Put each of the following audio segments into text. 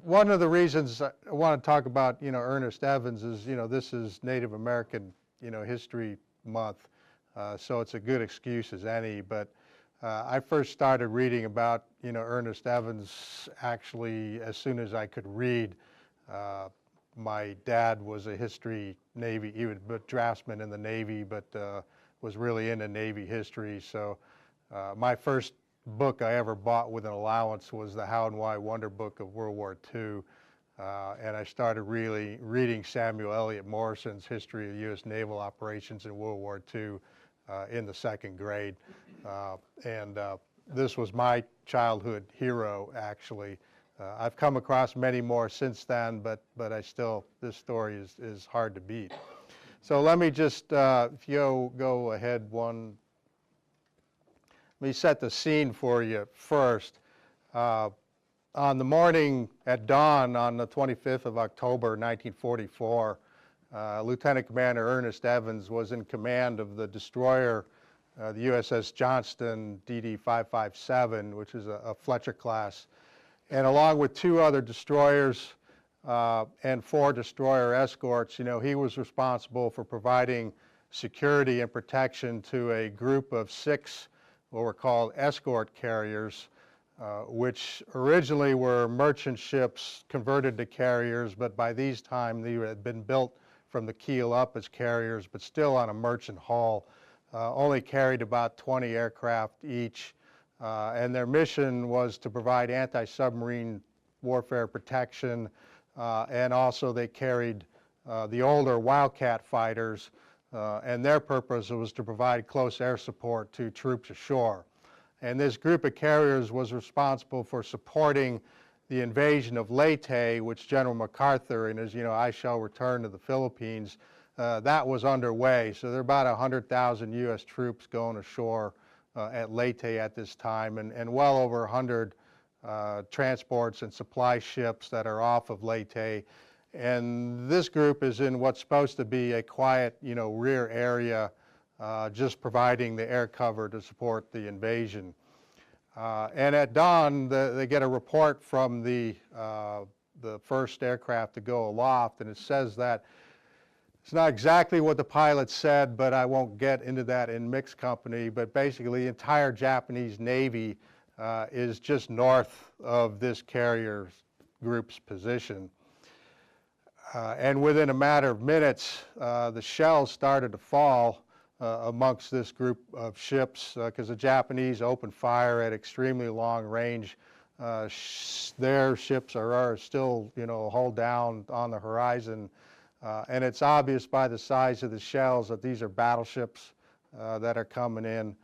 one of the reasons I want to talk about, Ernest Evans is, this is Native American, History Month, so it's a good excuse as any. But I first started reading about, Ernest Evans actually as soon as I could read. My dad was a history Navy, he was a draftsman in the Navy, but was really into Navy history. So my first book I ever bought with an allowance was the How and Why Wonder Book of World War II. And I started really reading Samuel Eliot Morrison's History of U.S. Naval Operations in World War II in the second grade. This was my childhood hero, actually. I've come across many more since then, but I still, this story is hard to beat. So let me just, if you go ahead one, let me set the scene for you first. On the morning at dawn on the 25th of October, 1944, Lieutenant Commander Ernest Evans was in command of the destroyer, the USS Johnston DD-557, which is a Fletcher class. And along with 2 other destroyers and 4 destroyer escorts, he was responsible for providing security and protection to a group of 6 what were called escort carriers, which originally were merchant ships converted to carriers, but by these time they had been built from the keel up as carriers, but still on a merchant hull, only carried about 20 aircraft each, and their mission was to provide anti-submarine warfare protection, and also they carried the older Wildcat fighters, and their purpose was to provide close air support to troops ashore. And this group of carriers was responsible for supporting the invasion of Leyte, which General MacArthur, in his, I shall return to the Philippines, that was underway. So there are about 100,000 U.S. troops going ashore at Leyte at this time, and well over 100 transports and supply ships that are off of Leyte. And this group is in what's supposed to be a quiet, rear area, just providing the air cover to support the invasion. And at dawn, they get a report from the first aircraft to go aloft, and it says that it's not exactly what the pilot said, but I won't get into that in mixed company, but basically the entire Japanese Navy is just north of this carrier group's position. And within a matter of minutes, the shells started to fall amongst this group of ships because the Japanese opened fire at extremely long range. Their ships are still, hull down on the horizon. And it's obvious by the size of the shells that these are battleships that are coming in.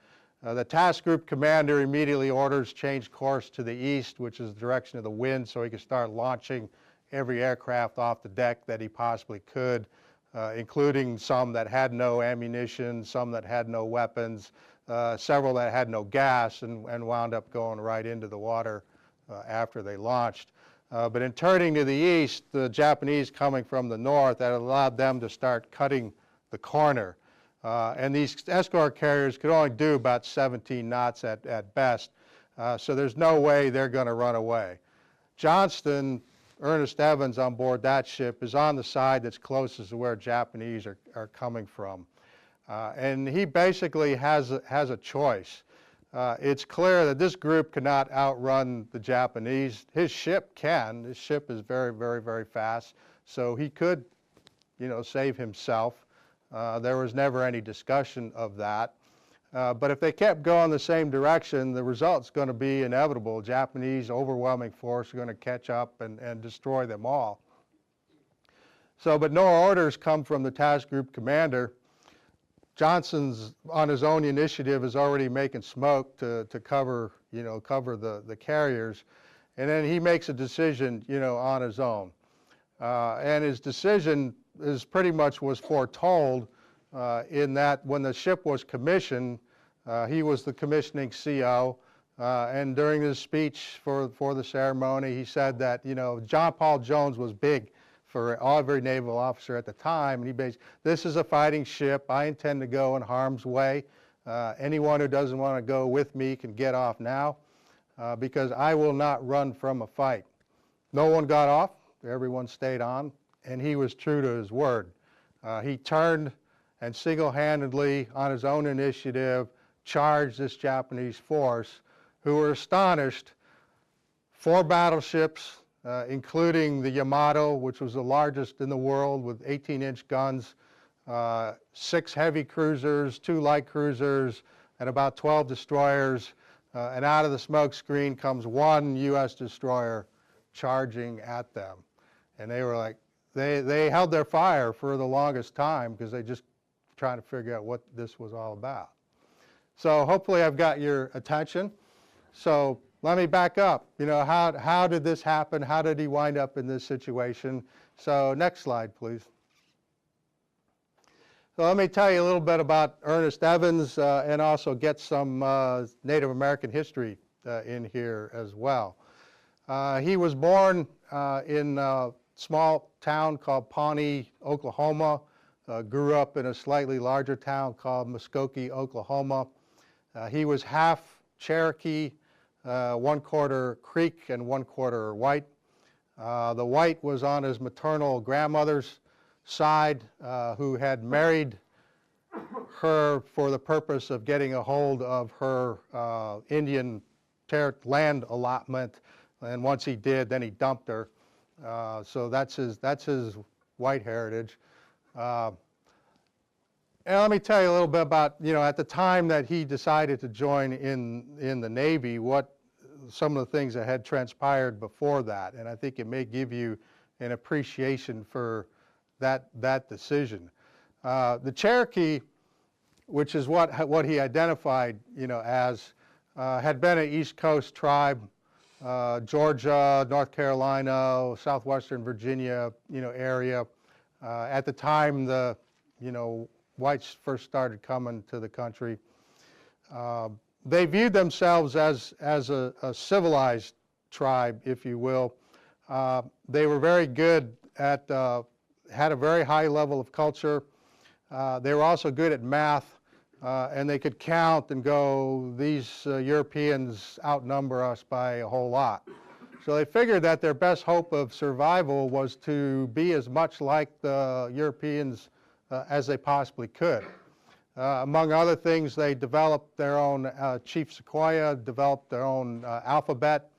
The task group commander immediately orders change course to the east, which is the direction of the wind, so he can start launching every aircraft off the deck that he possibly could, including some that had no ammunition, some that had no weapons, several that had no gas and wound up going right into the water after they launched. But in turning to the east, the Japanese coming from the north, that allowed them to start cutting the corner. And these escort carriers could only do about 17 knots at best, so there's no way they're going to run away. Johnston, Ernest Evans on board that ship, is on the side that's closest to where Japanese are coming from. And he basically has a choice. It's clear that this group cannot outrun the Japanese. His ship can. His ship is very, very, very fast, so he could, save himself. There was never any discussion of that. But if they kept going the same direction, the result's going to be inevitable. Japanese overwhelming force are going to catch up and destroy them all. So, but no orders come from the task group commander. Johnson's, on his own initiative, is already making smoke to cover, cover the carriers. And then he makes a decision, on his own. And his decision is pretty much was foretold in that when the ship was commissioned, he was the commissioning CO, and during his speech for the ceremony, he said that, John Paul Jones was big for every naval officer at the time, and he basically, this is a fighting ship, I intend to go in harm's way. Anyone who doesn't want to go with me can get off now, because I will not run from a fight. no one got off, everyone stayed on, and he was true to his word. He turned and single-handedly, on his own initiative, charged this Japanese force, who were astonished. 4 battleships, including the Yamato, which was the largest in the world with 18-inch guns, 6 heavy cruisers, 2 light cruisers, and about 12 destroyers. And out of the smoke screen comes 1 U.S. destroyer charging at them. And they were like, they held their fire for the longest time because they just trying to figure out what this was all about. So hopefully I've got your attention. So let me back up. You know, how did this happen? How did he wind up in this situation? So next slide, please. So let me tell you a little bit about Ernest Evans and also get some Native American history in here as well. He was born in a small town called Pawnee, Oklahoma. Grew up in a slightly larger town called Muskogee, Oklahoma. He was half Cherokee, 1/4 Creek and 1/4 white. The white was on his maternal grandmother's side, who had married her for the purpose of getting a hold of her Indian land allotment, and once he did, then he dumped her. So that's his white heritage. And let me tell you a little bit about, you know, at the time that he decided to join in the Navy, what some of the things that had transpired before that, and I think it may give you an appreciation for that decision. The Cherokee, which is what he identified, you know, as, had been an East Coast tribe, Georgia, North Carolina, southwestern Virginia, you know, area. At the time the, you know, whites first started coming to the country. They viewed themselves as a civilized tribe, if you will. They were very good at, had a very high level of culture. They were also good at math, and they could count and go, these Europeans outnumber us by a whole lot. So they figured that their best hope of survival was to be as much like the Europeans as they possibly could. Among other things, they developed their own Chief Sequoia, developed their own alphabet.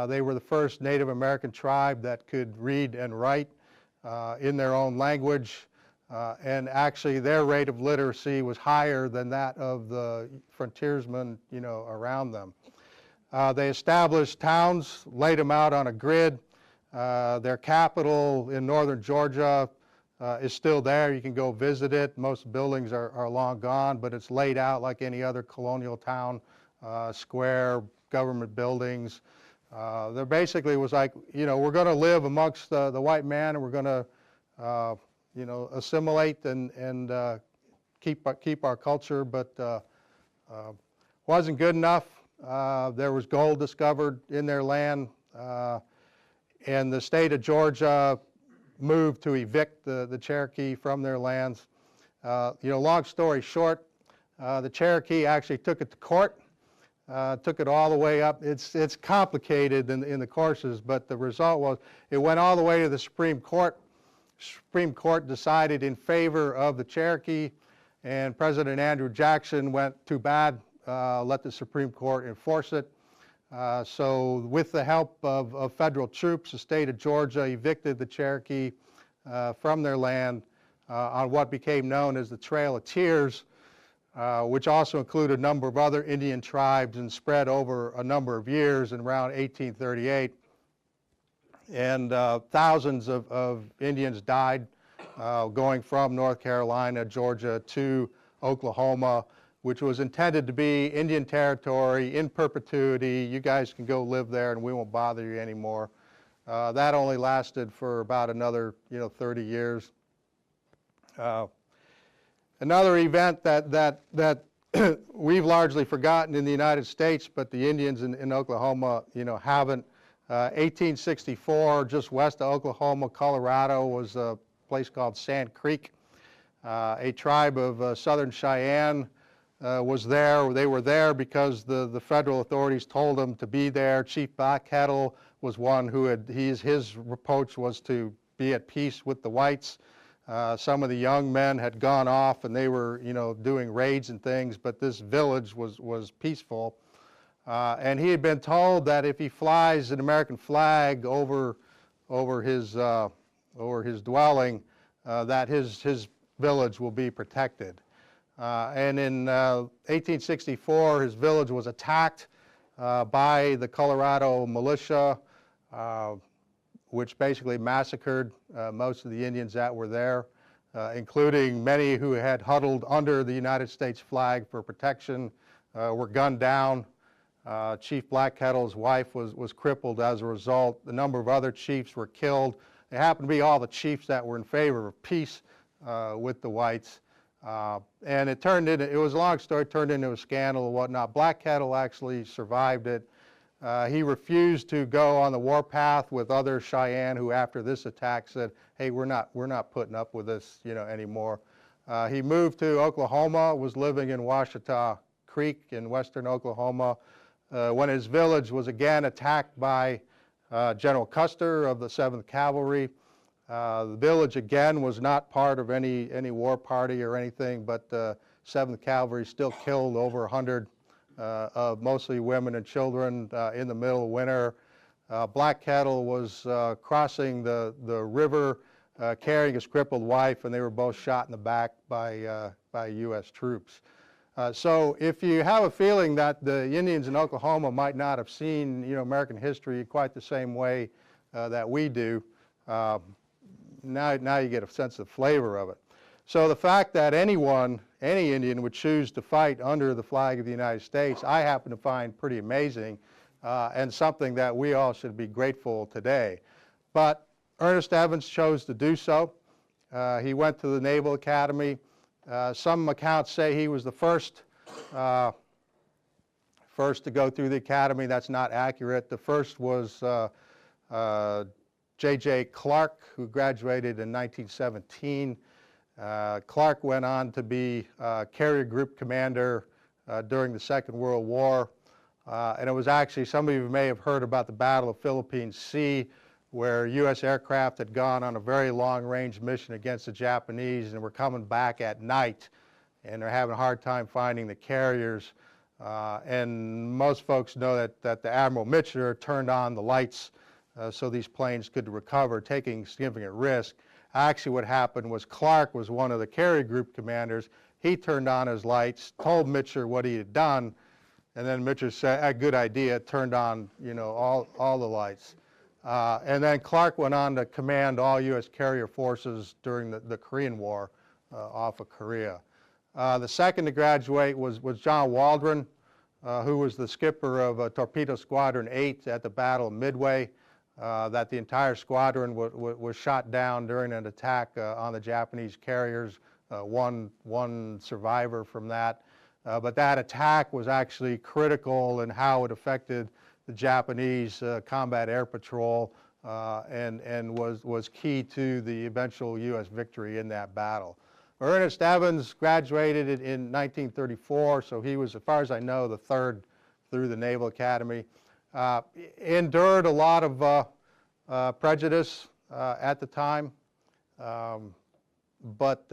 They were the first Native American tribe that could read and write in their own language, and actually their rate of literacy was higher than that of the frontiersmen, you know, around them. They established towns, laid them out on a grid. Their capital in northern Georgia is still there. You can go visit it. Most buildings are long gone, but it's laid out like any other colonial town, square, government buildings. There basically was like, you know, we're going to live amongst the white man, and we're going to, you know, assimilate and keep our culture, but wasn't good enough. There was gold discovered in their land, and the state of Georgia moved to evict the Cherokee from their lands. You know, long story short, the Cherokee actually took it to court, took it all the way up. It's complicated in the courses, but the result was it went all the way to the Supreme Court. Supreme Court decided in favor of the Cherokee, and President Andrew Jackson went, too bad, let the Supreme Court enforce it. So with the help of federal troops, the state of Georgia evicted the Cherokee from their land on what became known as the Trail of Tears, which also included a number of other Indian tribes and spread over a number of years in around 1838. And thousands of Indians died going from North Carolina, Georgia to Oklahoma, which was intended to be Indian territory in perpetuity. You guys can go live there and we won't bother you anymore. That only lasted for about another, you know, 30 years. Another event that we've largely forgotten in the United States, but the Indians in Oklahoma, you know, haven't. 1864, just west of Oklahoma, Colorado, was a place called Sand Creek. A tribe of Southern Cheyenne was there. They were there because the federal authorities told them to be there. Chief Blackheddle was one who had, his approach was to be at peace with the whites. Some of the young men had gone off and they were, doing raids and things, but this village was peaceful. And he had been told that if he flies an American flag over his dwelling, that his village will be protected. And in 1864, his village was attacked by the Colorado militia, which basically massacred most of the Indians that were there, including many who had huddled under the United States flag for protection, were gunned down. Chief Blackheddle's wife was crippled as a result. A number of other chiefs were killed. They happened to be all the chiefs that were in favor of peace with the whites. And it was a long story, turned into a scandal and whatnot. Blackheddle actually survived it. He refused to go on the warpath with other Cheyenne who after this attack said, hey, we're not putting up with this anymore. He moved to Oklahoma, was living in Washita Creek in western Oklahoma, when his village was again attacked by General Custer of the 7th Cavalry. The village again was not part of any war party or anything, but the 7th Cavalry still killed over 100, mostly women and children in the middle of winter. Blackheddle was crossing the river carrying his crippled wife, and they were both shot in the back by U.S. troops. So if you have a feeling that the Indians in Oklahoma might not have seen American history quite the same way that we do, now you get a sense of the flavor of it. So the fact that any Indian would choose to fight under the flag of the United States, I happen to find pretty amazing and something that we all should be grateful today. But Ernest Evans chose to do so. He went to the Naval Academy. Some accounts say he was the first to go through the academy. That's not accurate. The first was J.J. Clark, who graduated in 1917. Clark went on to be carrier group commander during the Second World War. And it was actually, some of you may have heard about the Battle of Philippine Sea, where U.S. aircraft had gone on a very long-range mission against the Japanese and were coming back at night, and they're having a hard time finding the carriers. And most folks know that the Admiral Mitchell turned on the lights so these planes could recover, taking significant risk. Actually, what happened was Clark was one of the carrier group commanders. He turned on his lights, told Mitchell what he had done, and then Mitchell said, good idea, turned on all the lights. And then Clark went on to command all U.S. carrier forces during the Korean War off of Korea. The second to graduate was John Waldron, who was the skipper of Torpedo Squadron 8 at the Battle of Midway. That the entire squadron was shot down during an attack on the Japanese carriers. One survivor from that. But that attack was actually critical in how it affected the Japanese combat air patrol and was key to the eventual U.S. victory in that battle. Ernest Evans graduated in 1934, so he was, as far as I know, the third through the Naval Academy. Endured a lot of prejudice at the time, but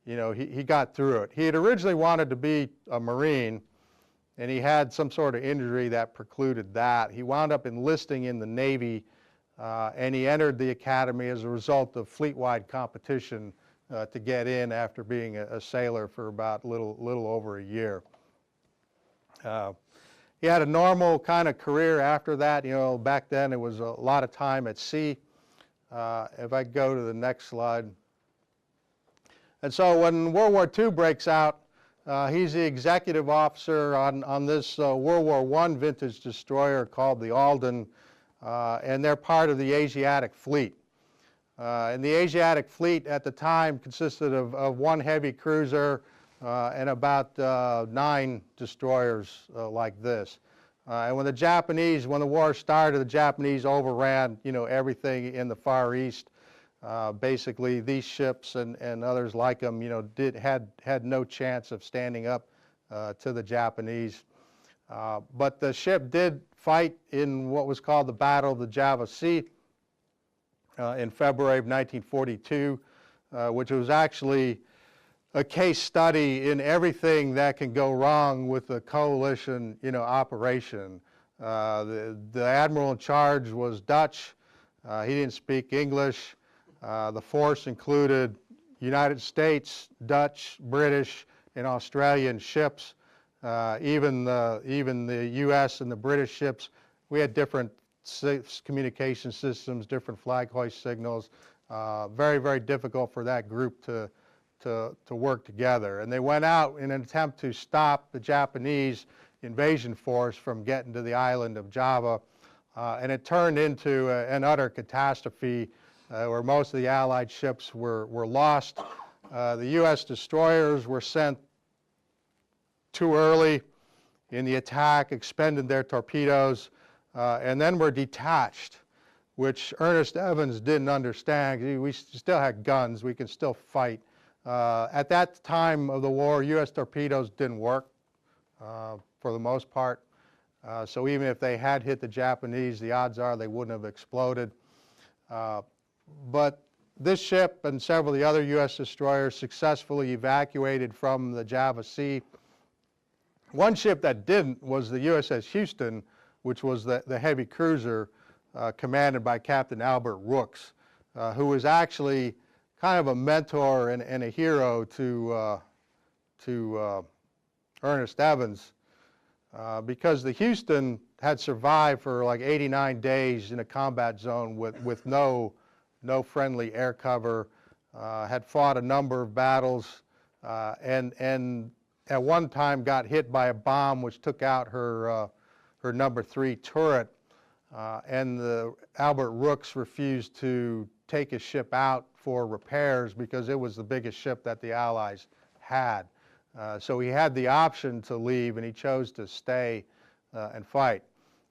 he got through it. He had originally wanted to be a Marine, and he had some sort of injury that precluded that. He wound up enlisting in the Navy, and he entered the academy as a result of fleet-wide competition to get in after being a sailor for about little over a year. He had a normal kind of career after that. Back then it was a lot of time at sea. If I go to the next slide. And so when World War II breaks out, he's the executive officer on this World War I vintage destroyer called the Alden, and they're part of the Asiatic Fleet. And the Asiatic Fleet at the time consisted of one heavy cruiser and about 9 destroyers like this. And when the war started, the Japanese overran everything in the Far East. Basically, these ships and others like them, you know, had no chance of standing up to the Japanese. But the ship did fight in what was called the Battle of the Java Sea in February of 1942, which was actually a case study in everything that can go wrong with a coalition, you know, operation. The admiral in charge was Dutch. He didn't speak English. The force included United States, Dutch, British, and Australian ships. Even the U.S. and the British ships, we had different communication systems, different flag hoist signals. Very, very difficult for that group to work together. And they went out in an attempt to stop the Japanese invasion force from getting to the island of Java. And it turned into an utter catastrophe where most of the Allied ships were lost. The U.S. destroyers were sent too early in the attack, expended their torpedoes, and then were detached, which Ernest Evans didn't understand. We still had guns, we could still fight. At that time of the war, U.S. torpedoes didn't work for the most part. So even if they had hit the Japanese, the odds are they wouldn't have exploded. But this ship and several of the other U.S. destroyers successfully evacuated from the Java Sea. One ship that didn't was the USS Houston, which was the heavy cruiser commanded by Captain Albert Rooks, who was actually kind of a mentor and a hero to Ernest Evans, because the Houston had survived for like 89 days in a combat zone with no friendly air cover, had fought a number of battles, and at one time got hit by a bomb which took out her number 3 turret, and Albert Rooks refused to take his ship out for repairs because it was the biggest ship that the Allies had. So he had the option to leave, and he chose to stay and fight.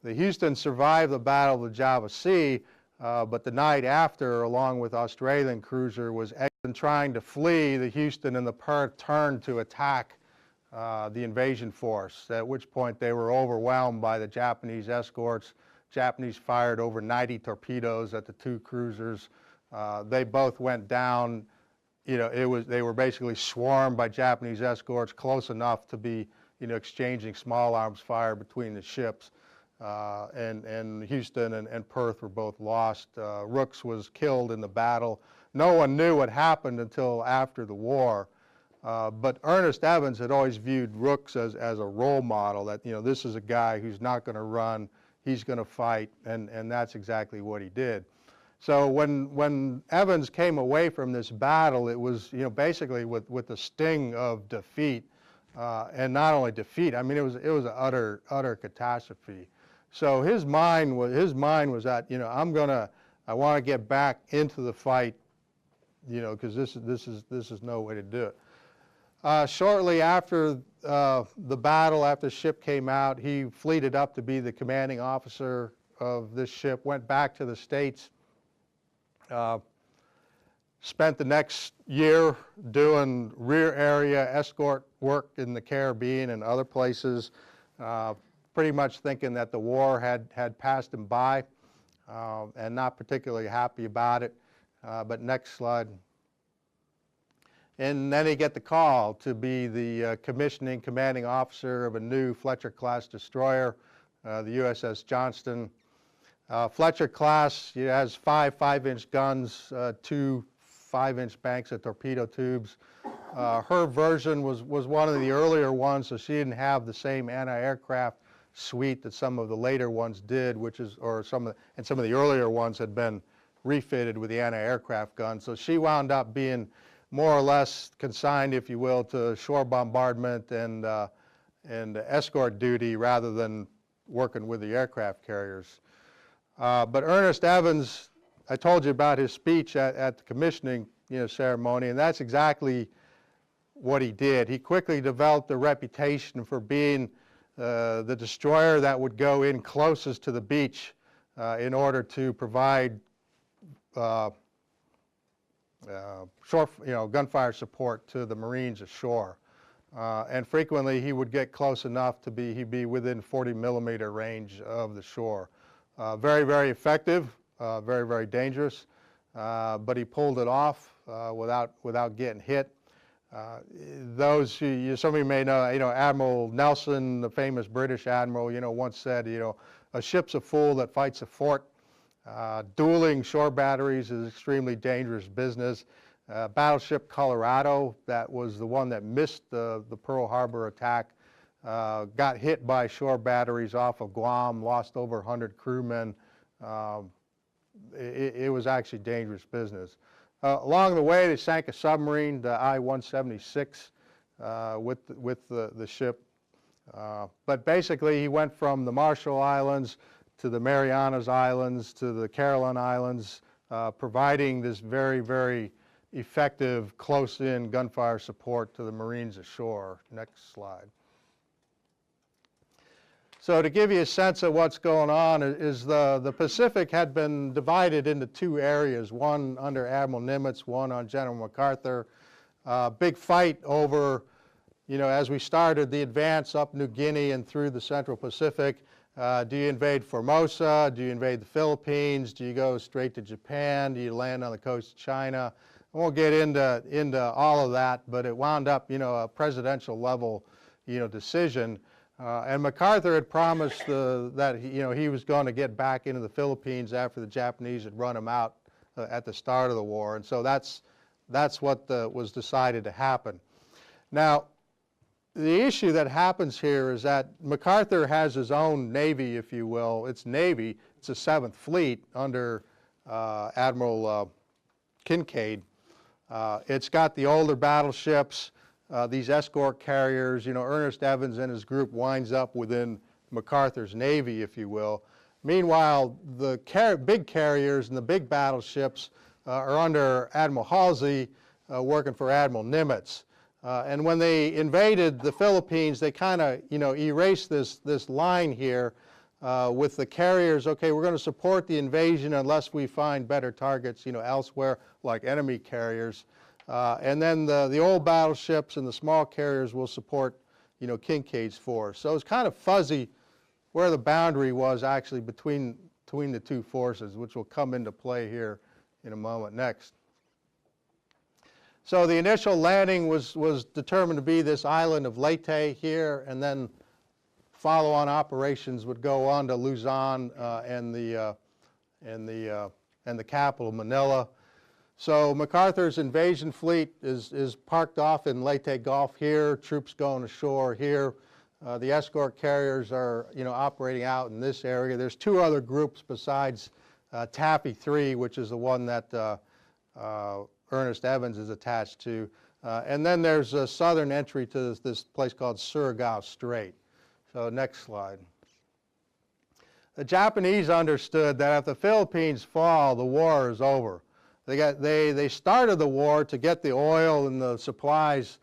The Houston survived the Battle of the Java Sea, but the night after, along with Australian cruiser, was trying to flee. The Houston and the Perth turned to attack the invasion force, at which point they were overwhelmed by the Japanese escorts. Japanese fired over 90 torpedoes at the 2 cruisers. They both went down. You know, they were basically swarmed by Japanese escorts close enough to be, you know, exchanging small arms fire between the ships. And Houston and Perth were both lost. Rooks was killed in the battle. No one knew what happened until after the war. But Ernest Evans had always viewed Rooks as a role model, that, you know, this is a guy who's not going to run, he's going to fight, and that's exactly what he did. So when Evans came away from this battle, it was, you know, basically with the sting of defeat, and not only defeat, I mean, it was an utter catastrophe. So his mind was that, you know, I want to get back into the fight, you know, because this is no way to do it. Shortly after the battle, after the ship came out, he fleeted up to be the commanding officer of this ship, went back to the States, spent the next year doing rear area escort work in the Caribbean and other places, pretty much thinking that the war had passed him by, and not particularly happy about it. But next slide. And then he get the call to be the commissioning commanding officer of a new Fletcher class destroyer, the USS Johnston. Fletcher class has 5 5-inch guns, 2 5-inch banks of torpedo tubes. Her version was one of the earlier ones, so she didn't have the same anti-aircraft suite that some of the later ones did, some of the earlier ones had been refitted with the anti-aircraft gun. So she wound up being more or less consigned, if you will, to shore bombardment and escort duty rather than working with the aircraft carriers. But Ernest Evans, I told you about his speech at the commissioning, you know, ceremony, and that's exactly what he did. He quickly developed a reputation for being the destroyer that would go in closest to the beach in order to provide gunfire support to the Marines ashore. And frequently he would get close enough to he'd be within 40 millimeter range of the shore. Very, very effective, very, very dangerous, but he pulled it off without getting hit. Some of you may know, Admiral Nelson, the famous British admiral, once said, a ship's a fool that fights a fort. Dueling shore batteries is extremely dangerous business. Battleship Colorado, that was the one that missed the Pearl Harbor attack, got hit by shore batteries off of Guam, lost over 100 crewmen. It was actually dangerous business. Along the way, they sank a submarine, the I-176, with the ship. But basically, he went from the Marshall Islands to the Marianas Islands to the Caroline Islands, providing this very, very effective close-in gunfire support to the Marines ashore. Next slide. So to give you a sense of what's going on is the Pacific had been divided into two areas, one under Admiral Nimitz, one on General MacArthur. Big fight over, as we started the advance up New Guinea and through the Central Pacific. Do you invade Formosa? Do you invade the Philippines? Do you go straight to Japan? Do you land on the coast of China? I won't get into all of that, but it wound up, a presidential level, decision. And MacArthur had promised that he was going to get back into the Philippines after the Japanese had run him out at the start of the war, and so that's what was decided to happen. Now, the issue that happens here is that MacArthur has his own Navy, if you will. It's Navy. It's the 7th Fleet under Admiral Kincaid. It's got the older battleships, these escort carriers. Ernest Evans and his group winds up within MacArthur's Navy, if you will. Meanwhile, the big carriers and the big battleships are under Admiral Halsey, working for Admiral Nimitz. And when they invaded the Philippines, they kind of, erased this line here with the carriers. Okay, we're going to support the invasion unless we find better targets, elsewhere, like enemy carriers. And then the old battleships and the small carriers will support, Kincaid's force. So it's kind of fuzzy where the boundary was actually between the two forces, which will come into play here in a moment. Next. So the initial landing was determined to be this island of Leyte here, and then follow-on operations would go on to Luzon and the capital, Manila. So MacArthur's invasion fleet is parked off in Leyte Gulf here, troops going ashore here. The escort carriers are operating out in this area. There's two other groups besides Taffy 3, which is the one that Ernest Evans is attached to. And then there's a southern entry to this place called Surigao Strait. So next slide. The Japanese understood that if the Philippines fall, the war is over. They started the war to get the oil and the supplies,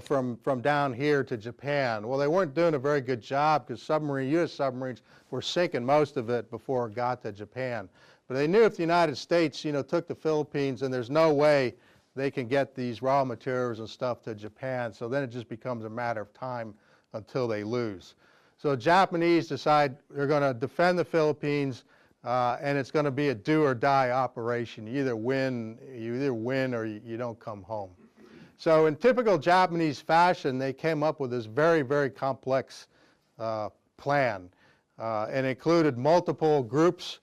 from down here to Japan. Well, they weren't doing a very good job because U.S. submarines were sinking most of it before it got to Japan. But they knew if the United States, took the Philippines, and there's no way they can get these raw materials and stuff to Japan. So then it just becomes a matter of time until they lose. So the Japanese decide they're going to defend the Philippines, and it's going to be a do-or-die operation. You either win or you don't come home. So in typical Japanese fashion, they came up with this very, very complex plan, and included multiple groups.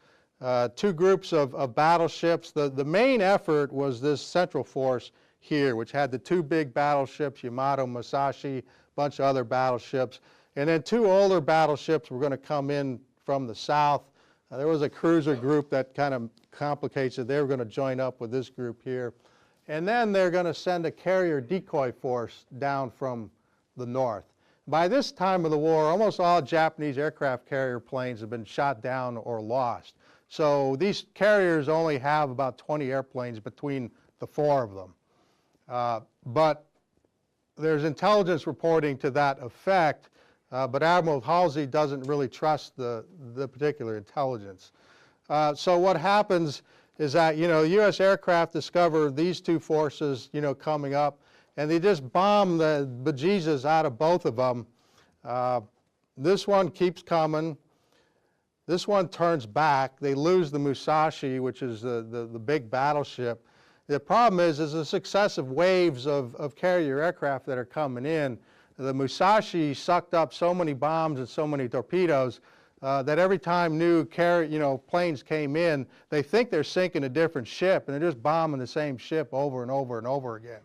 Two groups of battleships. The main effort was this central force here, which had the two big battleships, Yamato, Musashi, a bunch of other battleships. And then two older battleships were going to come in from the south. There was a cruiser group that kind of complicates it. They were going to join up with this group here. And then they're going to send a carrier decoy force down from the north. By this time of the war, almost all Japanese aircraft carrier planes have been shot down or lost. So these carriers only have about 20 airplanes between the four of them. But there's intelligence reporting to that effect, but Admiral Halsey doesn't really trust the particular intelligence. So what happens is that, U.S. aircraft discover these two forces, coming up, and they just bomb the bejesus out of both of them. This one keeps coming. This one turns back. They lose the Musashi, which is the big battleship. The problem is the successive waves of carrier aircraft that are coming in. The Musashi sucked up so many bombs and so many torpedoes that every time new planes came in, they think they're sinking a different ship, and they're just bombing the same ship over and over and over again.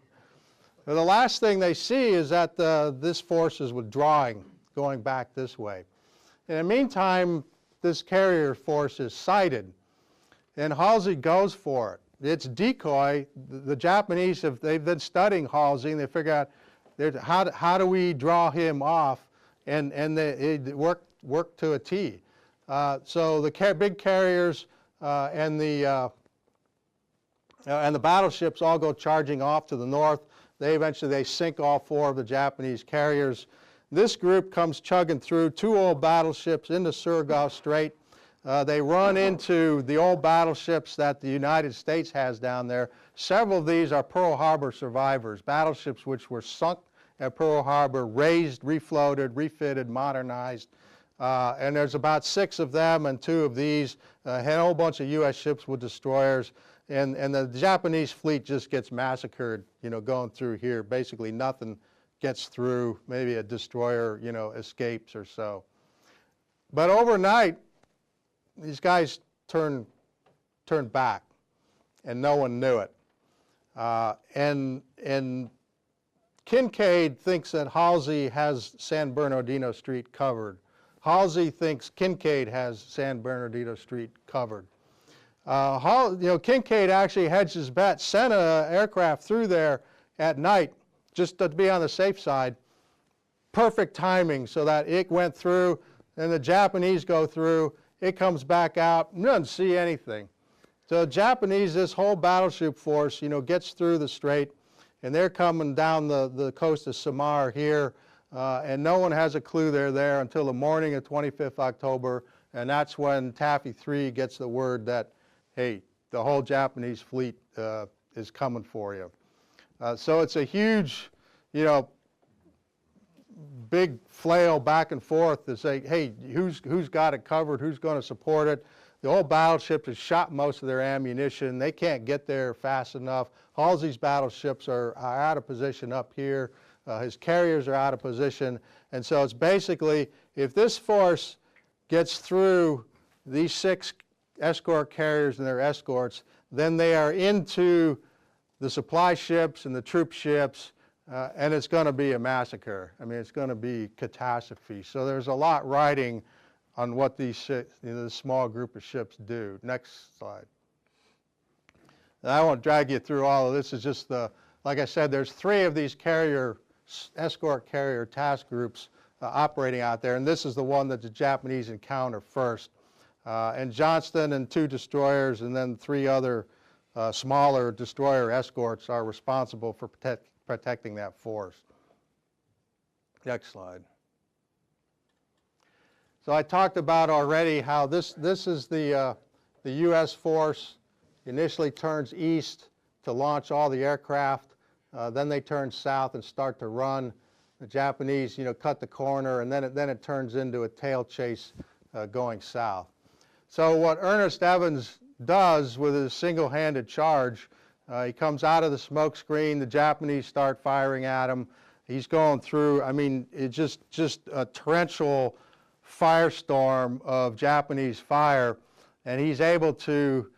But the last thing they see is that this force is withdrawing, going back this way. In the meantime, this carrier force is sighted, and Halsey goes for it. It's decoy. The Japanese, they've been studying Halsey, and they figure out how do we draw him off, and it worked to a T. So the big carriers and the battleships all go charging off to the north. They eventually sink all four of the Japanese carriers. This group comes chugging through 2 old battleships into Surigao Strait. They run into the old battleships that the United States has down there. Several of these are Pearl Harbor survivors, battleships which were sunk at Pearl Harbor, raised, refloated, refitted, modernized. And there's about 6 of them, and 2 of these had a whole bunch of U.S. ships with destroyers. And the Japanese fleet just gets massacred, going through here. Basically nothing gets through. Maybe a destroyer, escapes or so. But overnight, these guys turned back, and no one knew it. And Kincaid thinks that Halsey has San Bernardino Street covered. Halsey thinks Kincaid has San Bernardino Street covered. Kincaid actually hedged his bet, sent an aircraft through there at night just to be on the safe side. Perfect timing so that it went through, and the Japanese go through, it comes back out, doesn't see anything. So the Japanese, this whole battleship force, gets through the strait, and they're coming down the coast of Samar here, and no one has a clue they're there until the morning of 25th October, and that's when Taffy 3 gets the word that, hey, the whole Japanese fleet is coming for you. So it's a huge, big flail back and forth to say, hey, who's got it covered, who's going to support it? The old battleships have shot most of their ammunition. They can't get there fast enough. Halsey's battleships are out of position up here. His carriers are out of position. And so it's basically, if this force gets through these 6 escort carriers and their escorts, then they are into the supply ships and the troop ships, and it's going to be a massacre. I mean, it's going to be catastrophe. So there's a lot riding on what these this small group of ships do. Next slide. And I won't drag you through all of this. It's just like I said, there's 3 of these escort carrier task groups operating out there, and this is the one that the Japanese encounter first. And Johnston and 2 destroyers, and then 3 other smaller destroyer escorts are responsible for protecting that force. Next slide. So I talked about already how this is the U.S. force. Initially turns east to launch all the aircraft. Then they turn south and start to run. The Japanese, cut the corner, and then it turns into a tail chase going south. So what Ernest Evans does with his single-handed charge, he comes out of the smoke screen. The Japanese start firing at him. He's going through. I mean, it's just a torrential firestorm of Japanese fire, and he's able to,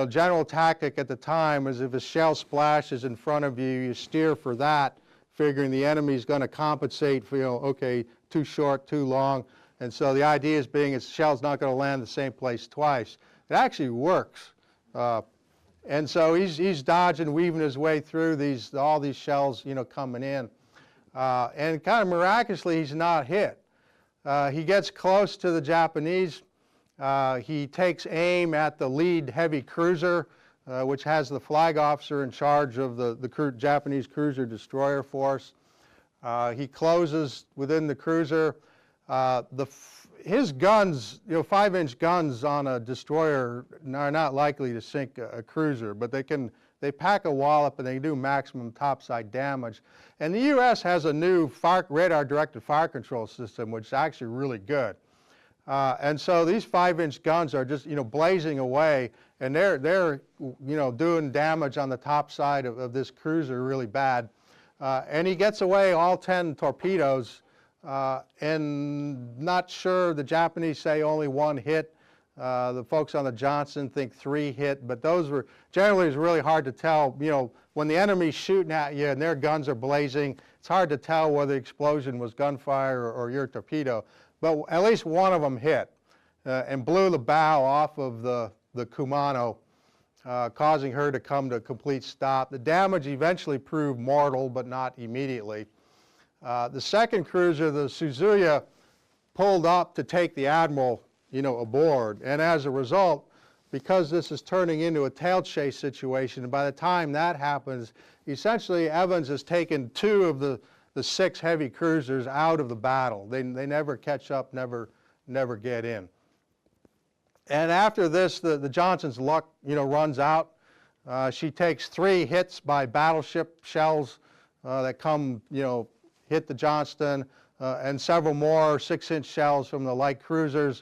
general tactic at the time is if a shell splashes in front of you, you steer for that, figuring the enemy's going to compensate for, okay, too short, too long, and so the idea is being his shell's not going to land the same place twice. It actually works, and so he's dodging, weaving his way through all these shells, coming in, and kind of miraculously he's not hit. He gets close to the Japanese. He takes aim at the lead heavy cruiser, which has the flag officer in charge of the Japanese cruiser destroyer force. He closes within the cruiser. his guns, 5-inch guns on a destroyer are not likely to sink a cruiser, but they pack a wallop and they do maximum topside damage. And the U.S. has a new radar-directed fire control system, which is actually really good. And so these 5-inch guns are just, blazing away, and they're doing damage on the top side of this cruiser really bad. And he gets away all 10 torpedoes, and not sure, the Japanese say only 1 hit. The folks on the Johnston think 3 hit, but those were, generally it's really hard to tell, when the enemy's shooting at you and their guns are blazing, it's hard to tell whether the explosion was gunfire or your torpedo. But at least one of them hit and blew the bow off of the Kumano, causing her to come to a complete stop. The damage eventually proved mortal, but not immediately. The second cruiser, the Suzuya, pulled up to take the admiral, aboard. And as a result, because this is turning into a tail chase situation, and by the time that happens, essentially Evans has taken 2 of the 6 heavy cruisers out of the battle. They never catch up, never get in. And after this, the Johnston's luck, runs out. She takes 3 hits by battleship shells that come, hit the Johnston, and several more 6-inch shells from the light cruisers.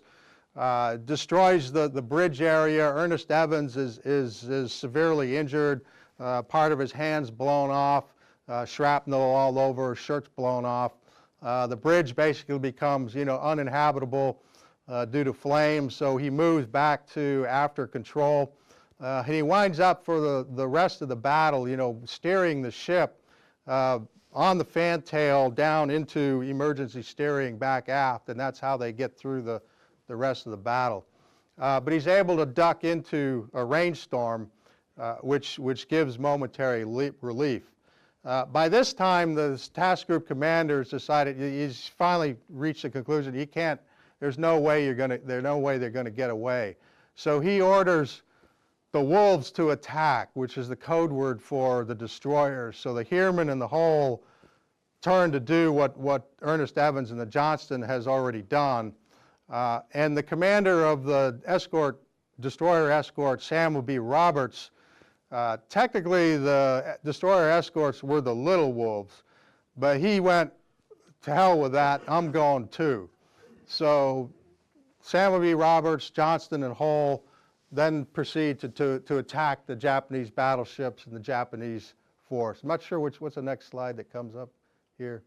Destroys the bridge area. Ernest Evans is severely injured. Part of his hand's blown off. Shrapnel all over, shirt's blown off. The bridge basically becomes, uninhabitable due to flames, so he moves back to after control. And he winds up for the rest of the battle, steering the ship on the fantail down into emergency steering back aft, and that's how they get through the rest of the battle. But he's able to duck into a rainstorm, which gives momentary relief. By this time, the task group commander has decided, he's finally reached the conclusion he can't, there's no way they're going to get away. So he orders the wolves to attack, which is the code word for the destroyers. So the Heerman and the Hull turn to do what Ernest Evans and the Johnston has already done. And the commander of the destroyer escort, Boobie Roberts, technically the destroyer escorts were the little wolves, but he went, to hell with that, I'm going too. So Boobie Roberts, Johnston, and Hull then proceed to attack the Japanese battleships and the Japanese force. I'm not sure what's the next slide that comes up here.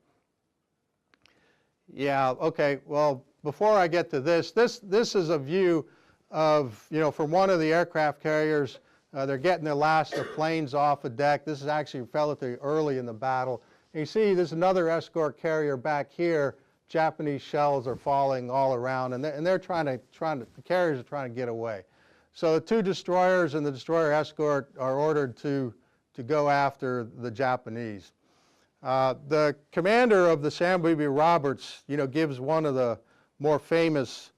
Yeah, okay, well, before I get to this is a view of, from one of the aircraft carriers. They're getting their planes off the deck. This is actually relatively early in the battle. And you see there's another escort carrier back here. Japanese shells are falling all around, and they're the carriers are trying to get away. So the 2 destroyers and the destroyer escort are ordered to go after the Japanese. The commander of the Boobie Roberts, gives one of the more famous,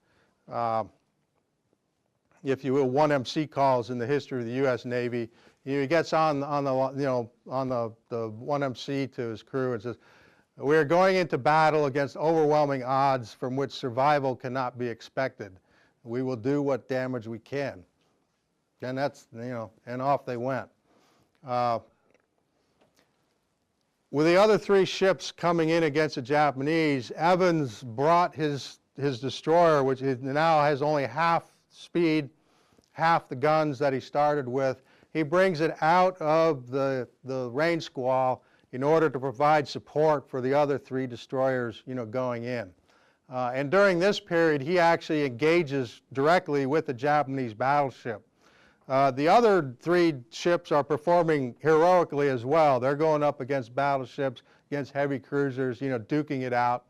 if you will, 1MC calls in the history of the U.S. Navy. He gets on the 1MC to his crew and says, "We are going into battle against overwhelming odds from which survival cannot be expected. We will do what damage we can." And that's, and off they went. With the other 3 ships coming in against the Japanese, Evans brought his destroyer, which now has only half speed, half the guns that he started with. He brings it out of the rain squall in order to provide support for the other 3 destroyers, going in. And during this period, he actually engages directly with the Japanese battleship. The other 3 ships are performing heroically as well. They're going up against battleships, against heavy cruisers, duking it out.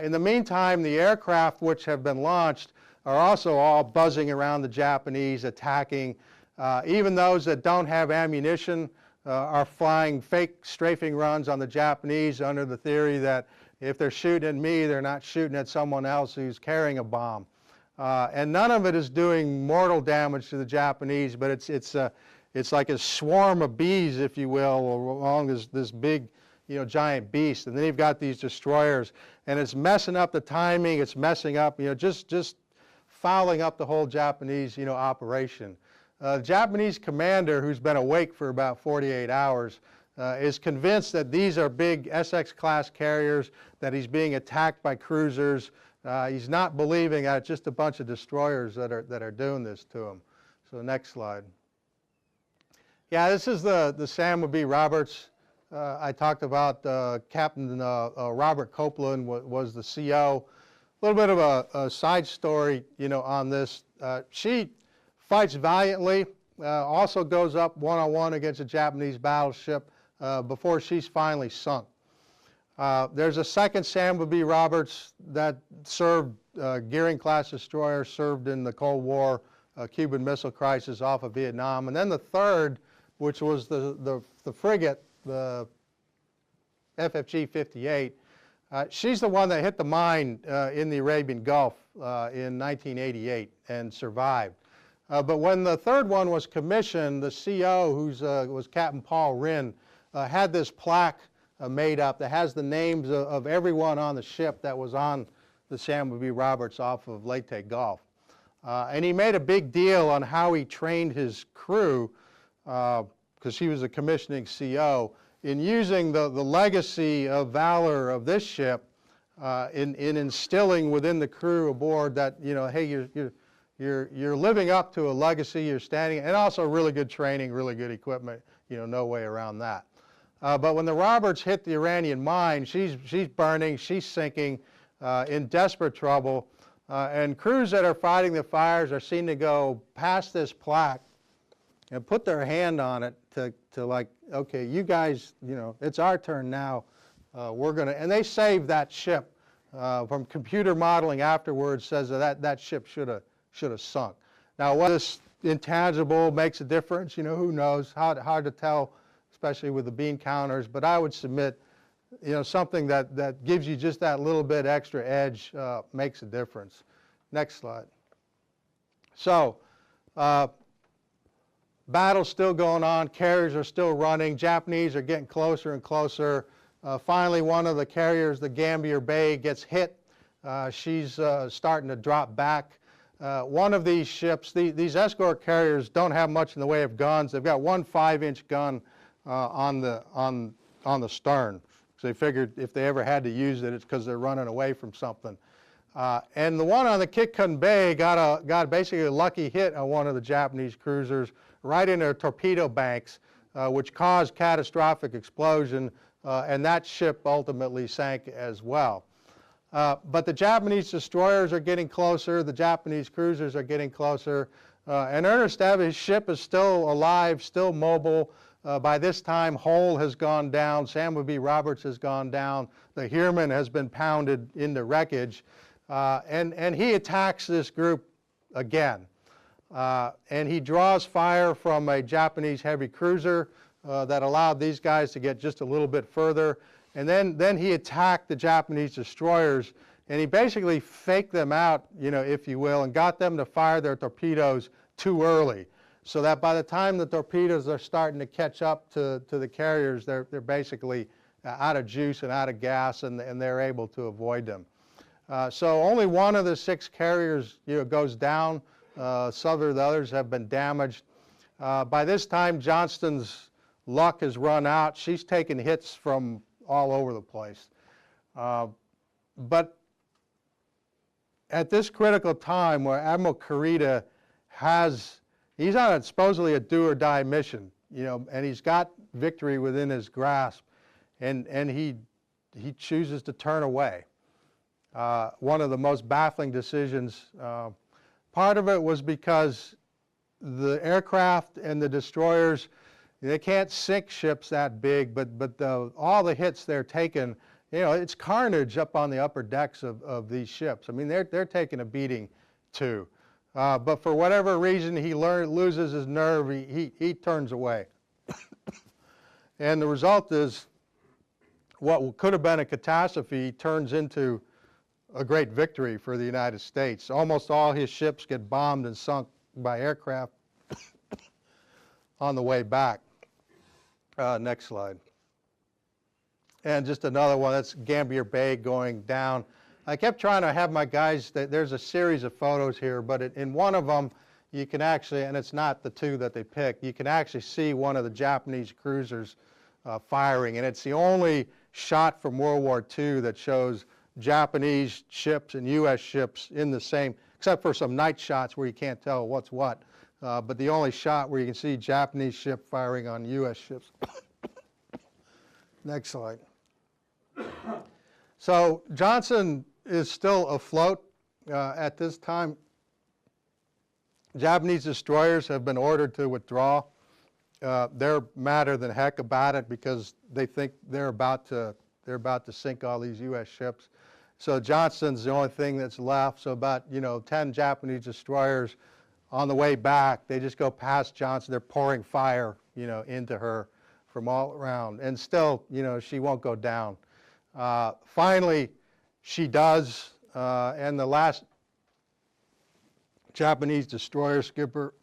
In the meantime, the aircraft which have been launched are also all buzzing around the Japanese, attacking. Even those that don't have ammunition are flying fake strafing runs on the Japanese under the theory that if they're shooting at me, they're not shooting at someone else who's carrying a bomb. And none of it is doing mortal damage to the Japanese, but it's like a swarm of bees, if you will, along this big, giant beast. And then you've got these destroyers, and it's messing up the timing. It's messing up, just fouling up the whole Japanese, operation. The Japanese commander, who's been awake for about 48 hours, is convinced that these are big Essex-class carriers, that he's being attacked by cruisers. He's not believing that it's just a bunch of destroyers that are doing this to him. So next slide. Yeah, this is the Sam Boobie Roberts. I talked about Captain Robert Copeland was the CO. A little bit of a side story, on this. She fights valiantly, also goes up one-on-one against a Japanese battleship before she's finally sunk. There's a second Sam Boobie Roberts that served Gearing-class destroyer, served in the Cold War, Cuban Missile Crisis off of Vietnam. And then the third, which was the frigate, the FFG 58, she's the one that hit the mine in the Arabian Gulf in 1988 and survived. But when the third one was commissioned, the CO, who was Captain Paul Rinn, had this plaque made up that has the names of everyone on the ship that was on the Sam Boobie Roberts off of Leyte Gulf. And he made a big deal on how he trained his crew, because he was a commissioning CO, in using the legacy of valor of this ship in instilling within the crew aboard that, hey, you're living up to a legacy, you're standing, and also really good training, really good equipment, no way around that. But when the Roberts hit the Iranian mine, she's burning, she's sinking, in desperate trouble, and crews that are fighting the fires are seen to go past this plaque and put their hand on it to like, okay, you guys, it's our turn now. We're gonna, and they saved that ship. From computer modeling afterwards says that ship should have sunk. Now, what this intangible makes a difference, who knows? Hard to tell, especially with the bean counters. But I would submit, something that gives you just that little bit extra edge makes a difference. Next slide. So, battle's still going on, carriers are still running, Japanese are getting closer and closer. Finally, one of the carriers, the Gambia Bay, gets hit. She's starting to drop back. One of these ships, these escort carriers don't have much in the way of guns. They've got one 5-inch gun on the stern. So they figured if they ever had to use it, it's because they're running away from something. And the one on the Kitkun Bay got basically a lucky hit on one of the Japanese cruisers right in their torpedo banks, which caused catastrophic explosion, and that ship ultimately sank as well. But the Japanese destroyers are getting closer, the Japanese cruisers are getting closer, and Ernest Evans' ship is still alive, still mobile. By this time, Hull has gone down, Sam Boobie Roberts has gone down, the Heermann has been pounded into wreckage, and he attacks this group again. And he draws fire from a Japanese heavy cruiser that allowed these guys to get just a little bit further. And then he attacked the Japanese destroyers, and he basically faked them out, if you will, and got them to fire their torpedoes too early, so that by the time the torpedoes are starting to catch up to the carriers, they're basically out of juice and out of gas, and they're able to avoid them. So only one of the 6 carriers goes down. Some of the others have been damaged. By this time, Johnston's luck has run out. She's taken hits from all over the place. But at this critical time where Admiral Kayla he's on supposedly a do-or-die mission, and he's got victory within his grasp, and he chooses to turn away. One of the most baffling decisions. Part of it was because the aircraft and the destroyers, they can't sink ships that big, but all the hits they're taking, it's carnage up on the upper decks of these ships. I mean, they're taking a beating too. But for whatever reason, he loses his nerve, he turns away. And the result is what could have been a catastrophe turns into a great victory for the United States. Almost all his ships get bombed and sunk by aircraft on the way back. Next slide. And just another one, that's Gambia Bay going down. I kept trying to have my guys, there's a series of photos here, but in one of them, you can actually, and it's not the two that they picked, you can actually see one of the Japanese cruisers firing, and it's the only shot from World War II that shows Japanese ships and U.S. ships in the same, except for some night shots where you can't tell what's what, but the only shot where you can see Japanese ship firing on U.S. ships. Next slide. So Johnston is still afloat at this time. Japanese destroyers have been ordered to withdraw. They're madder than heck about it because they think they're about to sink all these U.S. ships. So Johnston's the only thing that's left. So about 10 Japanese destroyers on the way back, they just go past Johnston. They're pouring fire into her from all around, and still she won't go down. Finally, she does, and the last Japanese destroyer skipper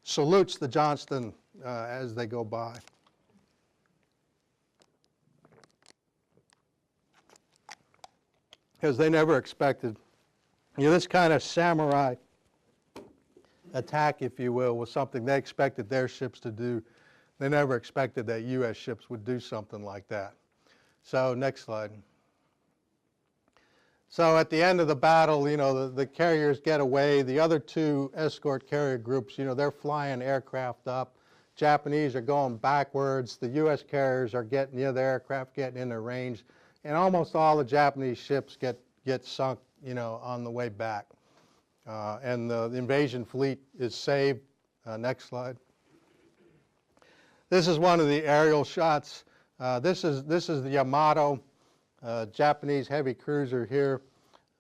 salutes the Johnston as they go by. Because they never expected, this kind of samurai attack, if you will, was something they expected their ships to do. They never expected that U.S. ships would do something like that. So next slide. So at the end of the battle, the carriers get away. The other two escort carrier groups, they're flying aircraft up. Japanese are going backwards. The U.S. carriers are getting, the aircraft getting in their range. And almost all the Japanese ships get sunk, on the way back. And the invasion fleet is saved. Next slide. This is one of the aerial shots. This is the Yamato, Japanese heavy cruiser here,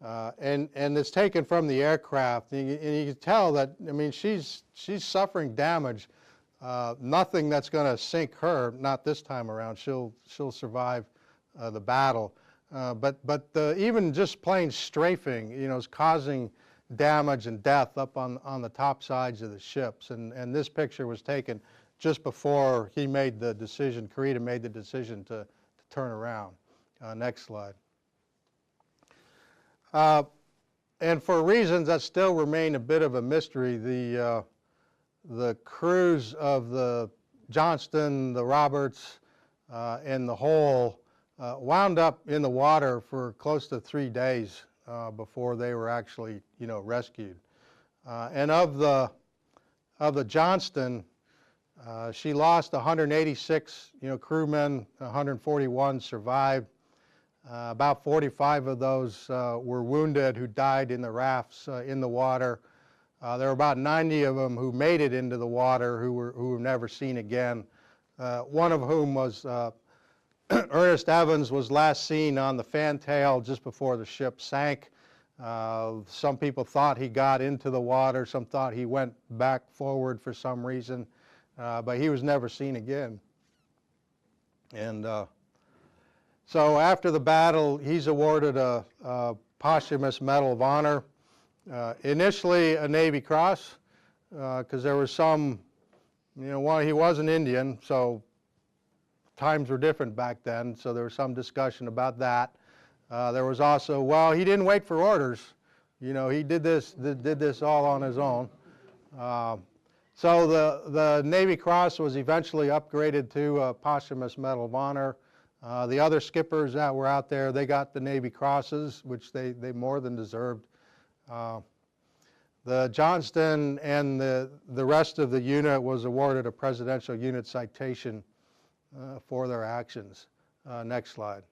and it's taken from the aircraft. And you can tell that, she's suffering damage. Nothing that's going to sink her, not this time around. She'll survive the battle. But even just plain strafing, is causing damage and death up on the top sides of the ships. And this picture was taken just before he made the decision, Kayla made the decision to turn around. Next slide. And for reasons that still remain a bit of a mystery, the crews of the Johnston, the Roberts, and the Whole wound up in the water for close to 3 days before they were actually, rescued. And of the Johnston, she lost 186, crewmen, 141 survived. About 45 of those were wounded who died in the rafts in the water. There were about 90 of them who made it into the water who were never seen again. One of whom was Ernest Evans, was last seen on the fantail just before the ship sank. Some people thought he got into the water. Some thought he went back forward for some reason. But he was never seen again. And so after the battle, he's awarded a posthumous Medal of Honor. Initially a Navy Cross, because there was some, he was an Indian, so times were different back then, so there was some discussion about that. There was also, well, he didn't wait for orders. He did this all on his own. So the Navy Cross was eventually upgraded to a posthumous Medal of Honor. The other skippers that were out there, they got the Navy Crosses, which they more than deserved. The Johnston and the rest of the unit was awarded a Presidential Unit Citation for their actions. Next slide.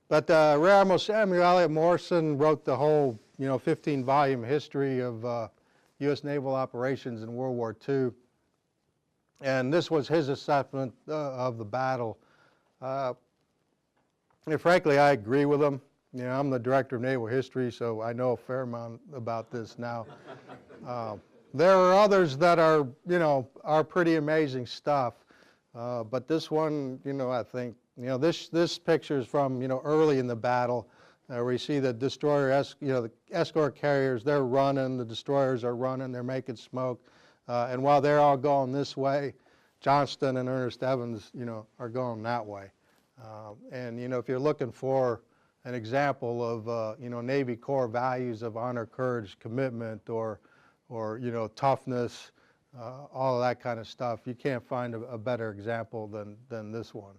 But Rear Admiral Samuel Eliot Morrison wrote the whole 15-volume history of U.S. naval operations in World War II. And this was his assessment of the battle. And frankly, I agree with him. I'm the director of naval history, so I know a fair amount about this now. There are others that are, are pretty amazing stuff. But this one, I think, this picture is from, early in the battle. Where you see the destroyer, the escort carriers, they're running, the destroyers are running, they're making smoke. And while they're all going this way, Johnston and Ernest Evans, are going that way. And, if you're looking for an example of, Navy core values of honor, courage, commitment, or toughness, all of that kind of stuff, you can't find a better example than this one.